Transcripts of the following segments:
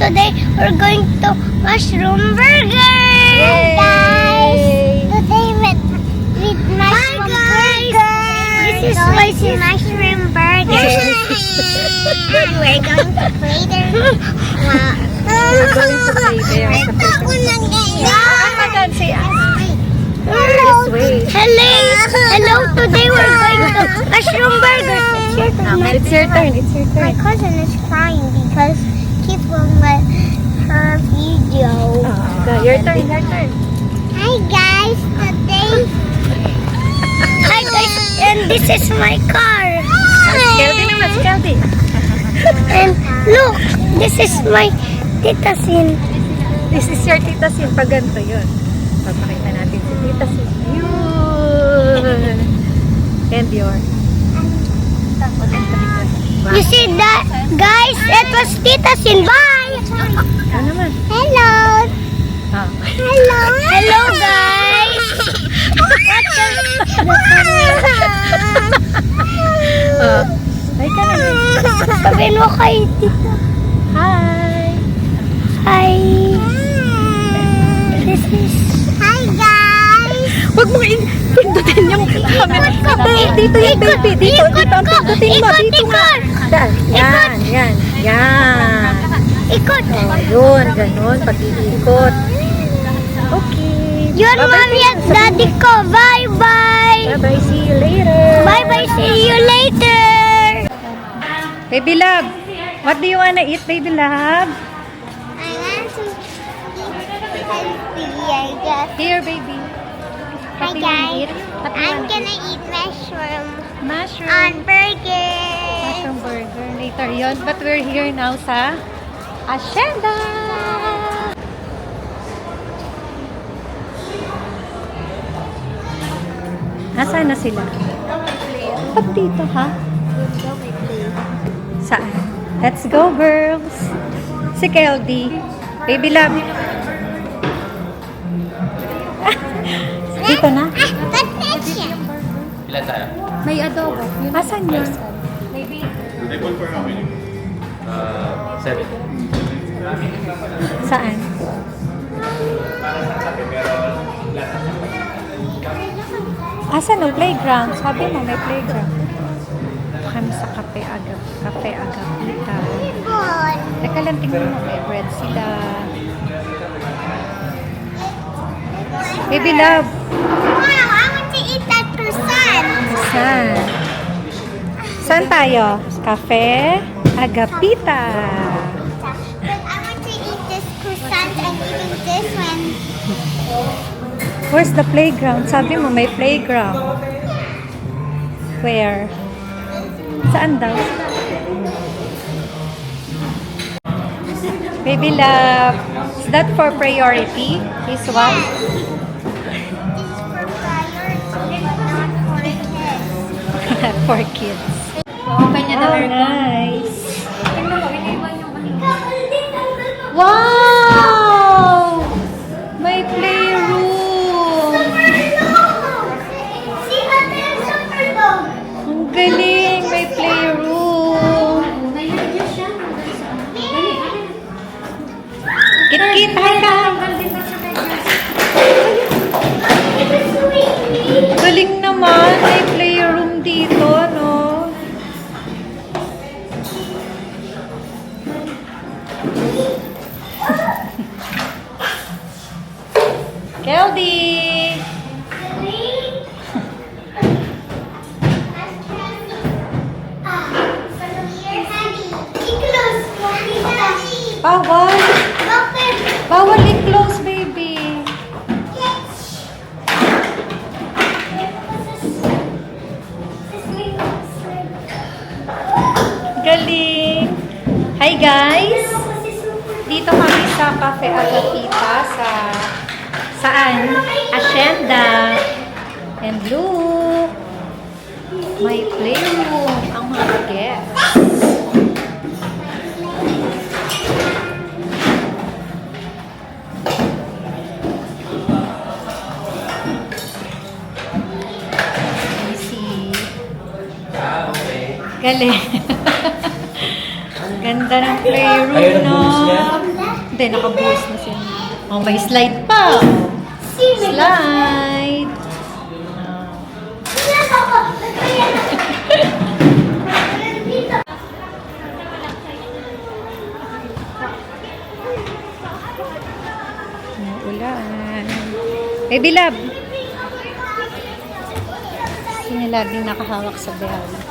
today we're going to mushroom burger. Yay! Guys, today with mushroom burger. This is spicy mushroom burger. And we're going to play there. We're going to play there. Hello. This way. Hello. Today we're going to mushroom burger. It's your turn. It's your My turn. cousin is crying because keep on let her video. Your turn. Your turn. Hi guys, Hi guys, and this is my car. Skeldy naman. Skeldy. And look, this is my Tita Sin. This is your Tita Sin. Pag ganito yun. Papakita natin si Tita Sin. Yun. And your. You see that, guys? It was Tita Sin. Bye. Ano naman? Hello. Ah. Hello guys. Ay ka naman. Sabihin mo kay Tita. Hi. Hi. This is... Hi guys. Huwag mo pindutin yung camera. Dito yung baby. Dito ang pindutin mo. Dito nga. Yan. Ikot. Oh, yun. Ganun. Pag-iikot. Okay. Yun, Bye-bye, Mommy at Daddy ko. Bye-bye. Bye-bye. See you later. Bye-bye. See you later. Baby love. What do you wanna eat, baby love? I want to eat healthy, I guess. Here, baby. Hi What do you wanna guys. eat? What do you I'm wanna gonna eat mushroom Mushroom. on burger. Mushroom burger. Later yon. But we're here now sa Hacienda. Nasaan na sila? Pag dito, ha? Saan? Let's go, girls! Si Keldy. Baby love. Dito na? Patricia. Ilan tayo? May adobo. Asan yun? They call for how many? 7. Saan? Asan ang playground? Sabi mo may playground. Kami sa Cafe Agapita. Teka lang, tingnan mo. May bread sila. Baby love. Wow, I want to eat that croissant. Saan? Saan tayo? Cafe Agapita. But I want to eat this croissant and even this one. Where's the playground? Sabi mo may playground. Where? Saan daw? Baby love. Is that for priority? This one? This is for priority, not for kids. For kids. Oh, nice. Wow! May playroom. See, there's super dog. Ang galing. May playroom. Kit-kit, hi ka. Galing naman. May playroom dito, no? Keldy! Bawal! Bawal i-close, baby! Galing! Hi guys! Dito kami sa Cafe Agapita sa saan? Hacienda. And look! May playroom ang mga guests. Galing. Ganda ng playroom, no? Hindi, nakabuhos na siya. Oh, may slide pa. Slide. Ulan. Baby love. Sinilaging nakahawak sa belly.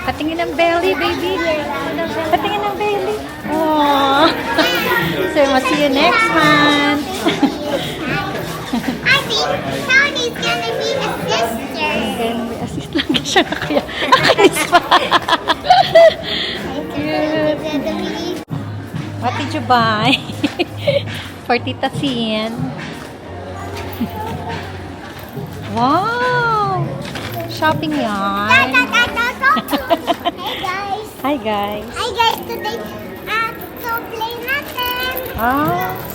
Patingin ng belly, baby. Patingin ng belly. Oh. So, we'll see you next month. I think Tony's gonna be a sister. Then, may assist lang siya na kaya. Akalis pa. Cute. What did you buy? For Tita Sin. Wow! Shopping yarn. Hey guys. Hi guys. Hi guys, today so play natin.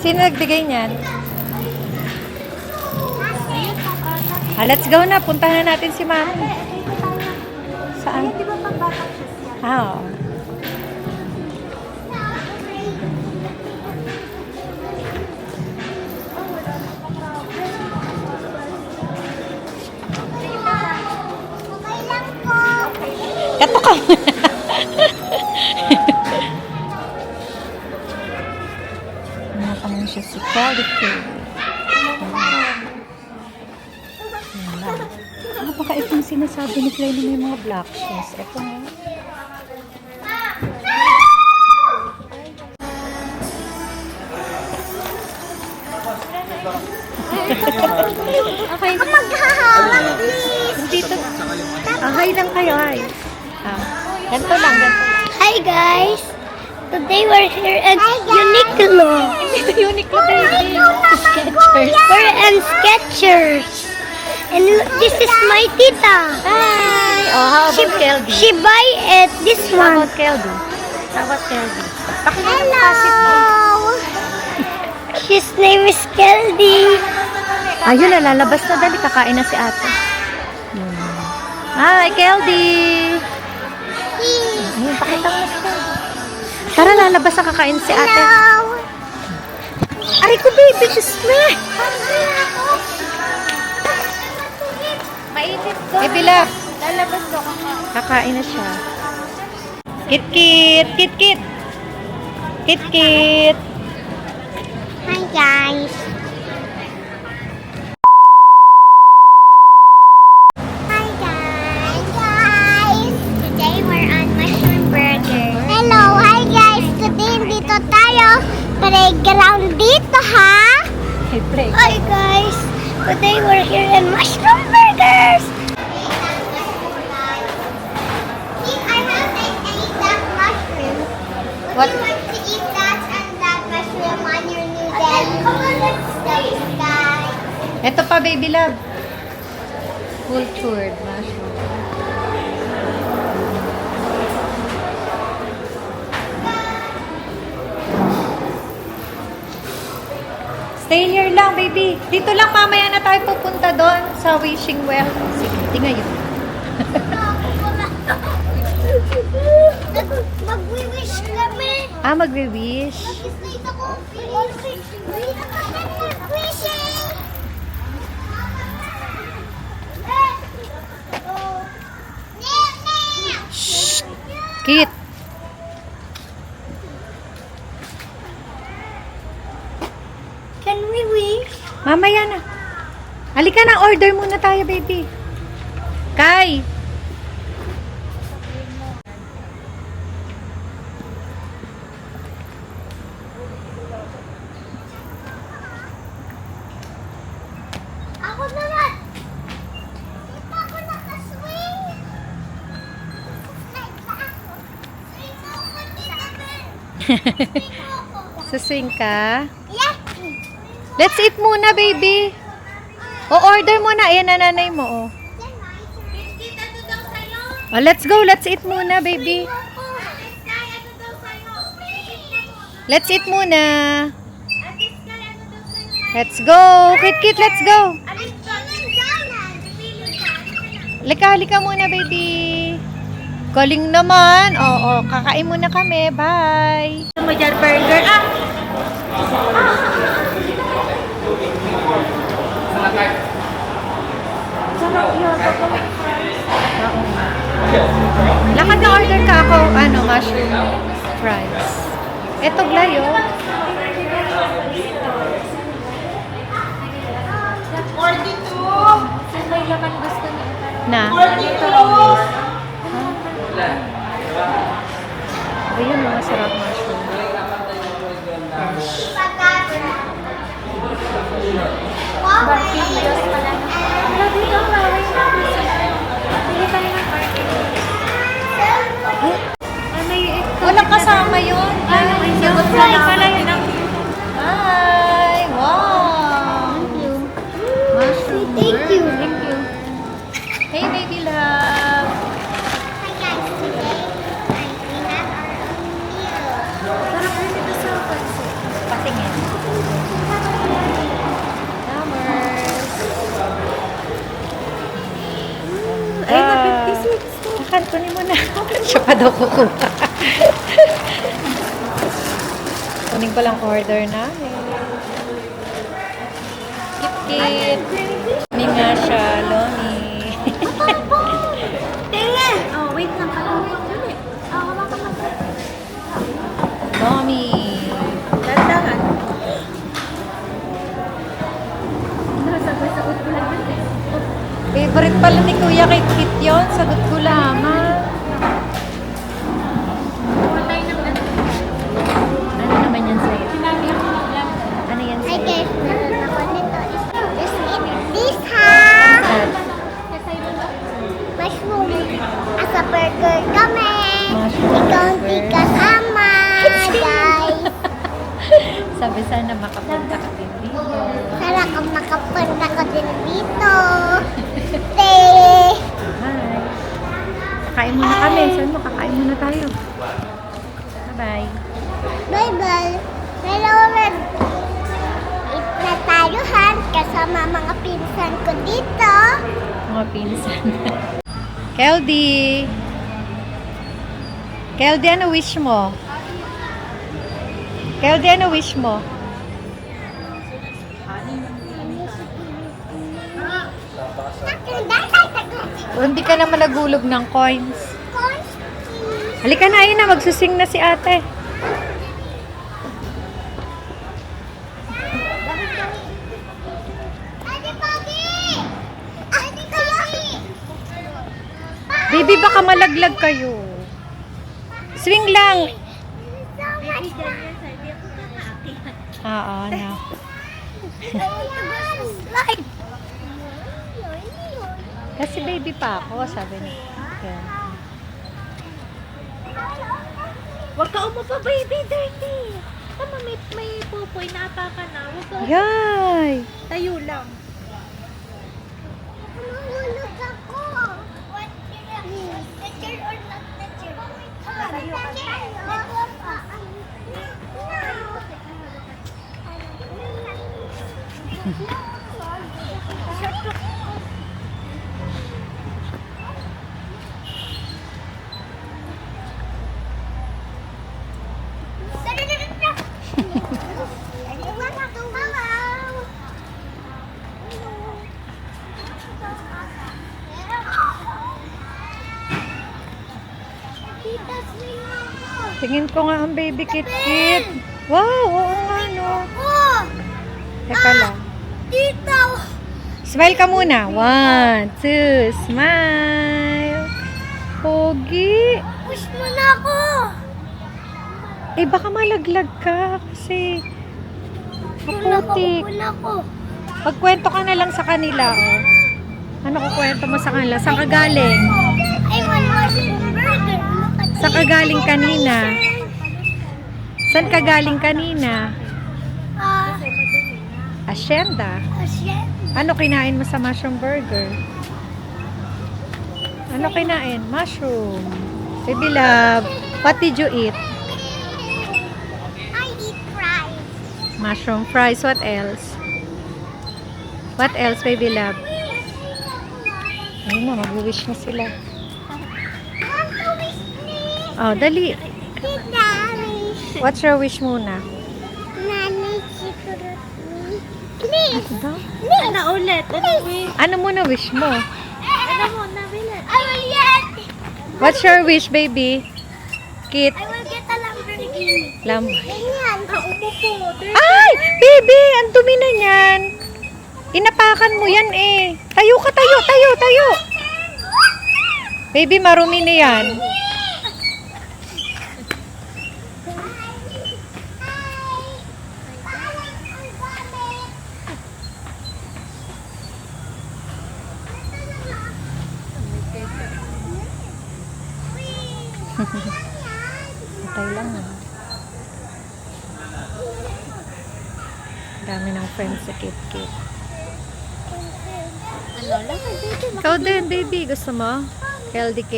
Sino nagbigay niyan? Let's go na. Puntahan natin si Mami. Saan? Di ba pagbatak siya siya? Oo. Okay lang po. Kato ka muna. Nakaman siya si Calico. Ano baka itong sinasabi ni Clay na may mga black shoes? Ito nga. Okay. Maghahawak, please. Dito. Hi lang kayo, hi. Ganito lang, ganito lang. Hi guys. Today we're here at Uniqlo. Ito Uniqlo, baby. Skechers. We're in Skechers. And this is my tita. Hi! Oh, how about Kelby? She buy it, this How one. about Kelby? How about Kelby? Hello. His name is Kelby. Ayun na, lalabas na dali. Kakain na si ate. Hi, Kelby! Ayun, pakita mo na si Kelby. Tara, lalabas na kakain si ate. Hello. Aray ko, baby, just me. Mainit ko. Baby love, Lalabas ko. kakain na siya. Kit-kit! Kit-kit! Kit-kit! Hi guys. Hi guys. Today we're on mushroom burger. Hello, hi guys. Today dito tayo. Playground dito ha. Hey, break. Hi guys. Today we're here in mushroom burgers. I haven't ate that mushroom. What? Would you like to eat that and that mushroom on your new day? Come on, let's see, guys. Ito pa, baby love. Cultured mushroom. Stay here lang, baby. Dito lang, mamaya na tayo pupunta doon sa wishing well. Sige, tingnan yun. Mag-wish kami. Magwi-wish. Mag-slate ako. Wait ako wishing. Shh! Kit! Can we wish? Mamaya na. Halika na, order muna tayo, baby. Kai! Ako naman. Dito ako nakaswing. Slide pa ako. Swing mo ako, Tita Ben. Swing mo ako. Suswing ka? Yeah. Let's eat muna, baby. O, order muna. Ayan na nanay mo, oh. Tita, ito daw sa'yo. Oh, let's go. Let's eat muna, baby. Ako. Sky, ito daw sa'yo. Let's eat muna. Ate Sky, ano daw sa'yo? Let's go. Kit, let's go. Alis ka ng dalan. Pipili ka. Halika, halika muna, baby. Galing naman. Oo, kakain muna kami. Bye. Ano mo dyan, burger? Lakad na order ka ako, mushroom fries. Ito, glayo. 42! May laman gusto niya. Na. 42! Ayun, mga sarap mushroom. Barquillos pala. Wala dito, wait. Pili tayo ng barquillos. Walang kasama yun. Ay, sagot fry pala yun. Ay, wow. Mushroom Thank you. burger. Thank you. Hey, baby love. Hi guys, today we have our meal. Sarap rin ito sa pansit. Patingin. Numbers. Ay, na Ah. 56. Akan, kunin mo na. Siya pa daw kukuha. Kunin ko lang order namin. Kit-kit. Kunin nga siya, Loni. Tingin! Oh, wait lang. Dali. Hawakan mo. Lomi. Dandahan. Sagot ko lang yun eh. Favorite pala ni Kuya Kit-kit yun. Sagot ko lamang. Wala yung naman. Ano naman yan sa'yo? Sinabi ko lang. Ano yan Hi sa'yo? guys, meron ako nito. Just eat this ha! Mushroom. Asa burger kami. Mushroom Ikaw burger. di kasama, guys. Sabi sana makapunta ka din dito. Sana kang makapunta ko din dito. Hi. Kakain muna kami. Saan mo? Kakain muna tayo. Bye-bye. Bye-bye. Hello, Red. Eat na tayo, Han. Kasama mga pinsan ko dito. Mga pinsan. Keldy! Keldy, ano wish mo? Keldy, ano wish mo? Hindi ka naman nagulog ng coins. Halika na, ayun na. Magsusing na si ate. Baby, baka malaglag kayo. Swing lang. Oo, na. Kasi baby pa ako, sabi niya. Yan. Huwag ka umupo, baby, dirty. Tama, may pupoy, napa ka na. Huwag ka Yay! tayo lang. Mahulog ako. What teacher or not teacher? Tayo ka. Tingin ko nga ang baby kit-kit. Wow, oo nga no. Oh! Teka lang. Dito! Smile ka muna. 1, 2, smile. Pogi. Push mo na ako! Eh, baka malaglag ka kasi kaputik. Pula ko. Pagkwento ka na lang sa kanila, oh. Ano kukwento mo sa kanila? Saan ka galing? I want mushroom burger. Saan ka galing kanina? Saan ka galing kanina? Asyenda. Ano kinain mo sa mushroom burger? Ano kinain? Mushroom. Baby love, what did you eat? I eat fries. Mushroom fries. What else? What else, baby love? Ayun na, mag-wish na sila. Want to wish me? Oh, dali. Daddy. What's your wish muna? Nani. Please. Ano ulit? Ano muna wish mo? Ano mo, nabili? I will get. What's your wish, baby? Kit. I will get a Lamborghini. Ganyan. Upo po. Ay! Baby! Ang dumi na yan. Inapakan mo yan eh. Tayo ka, tayo, tayo, tayo. Baby, marumi na yan. Patay lang ah. Dami ng friends sa Kit-Kit. Ikaw din, baby. Gusto mo? LDK?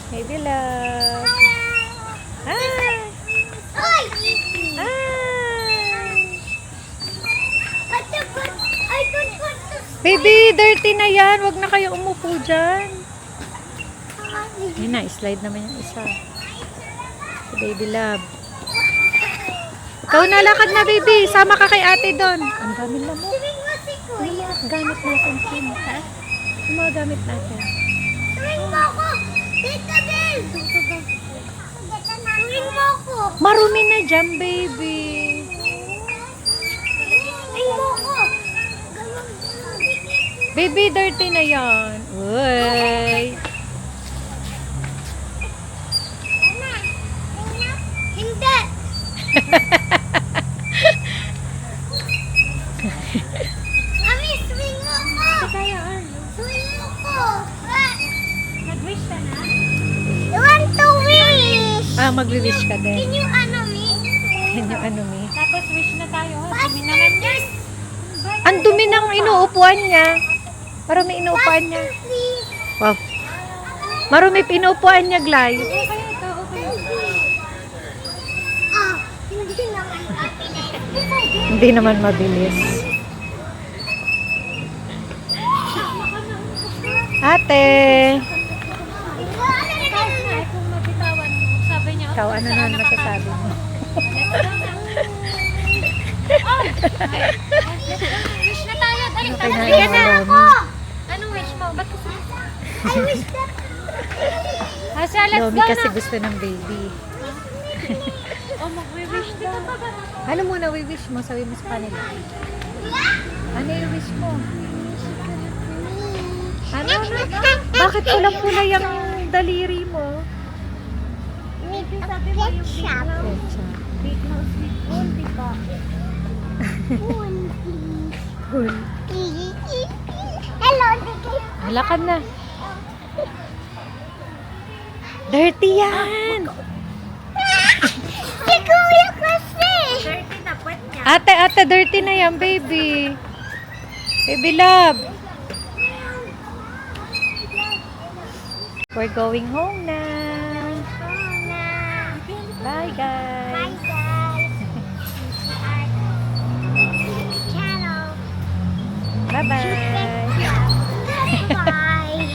Baby love. Hi! Ay! Hi! I could put the Baby, dirty na yan. Huwag na kayo umupo dyan. Yun na, slide naman yung isa. Si baby love. Ikaw na, lakad na baby. Sama ka kay ate doon. Ang dami na mo. Yung mga gamit natin, Kim. Ha? Yung mga gamit natin. Tuwing mo ako! Tita Bel! Tuwing mo ako! Marumi na dyan, baby. Tuwing mo ako! Baby, dirty na yan. Uy. Hindi! Mami, swing mo ako! Swing mo ako! Nag-wish ka na? You want to wish! Ah, magwi-wish ka Can din. you ano me? Yan yung ano, mi. Tapos wish na tayo. Dumi naman yes! Ang dumi ng inuupuan niya. Marumi inuupuan niya. Please! Wow. Marumi inuupuan niya, Glay. Ah, hindi naman Hindi naman mabilis. Ate! Ikaw, ano na masasabi mo? Wish na tayo. Dali, Okay na bigyan yung na Lomi. ako. Anong wish mo? Ba't kasi? I wish that... Asya, let's Lomi go kasi na. gusto ng baby. Oh, mag-wish dito pa ba? Ano muna wish mo? Sabi mo sa kanila. Ano yung wish mo? Ano? Bakit pulang-pula yung daliri mo? Ketchup. Big no sweet corn, diba? Cool. Hello, Diki. Lakad na. Dirty yan! Si Kuya kasi. Dirty na puwet niya. Ate, dirty na yan, baby. Baby love. We're going home na. Bye, guys. Bye, guys. Channel. Bye-bye. Bye.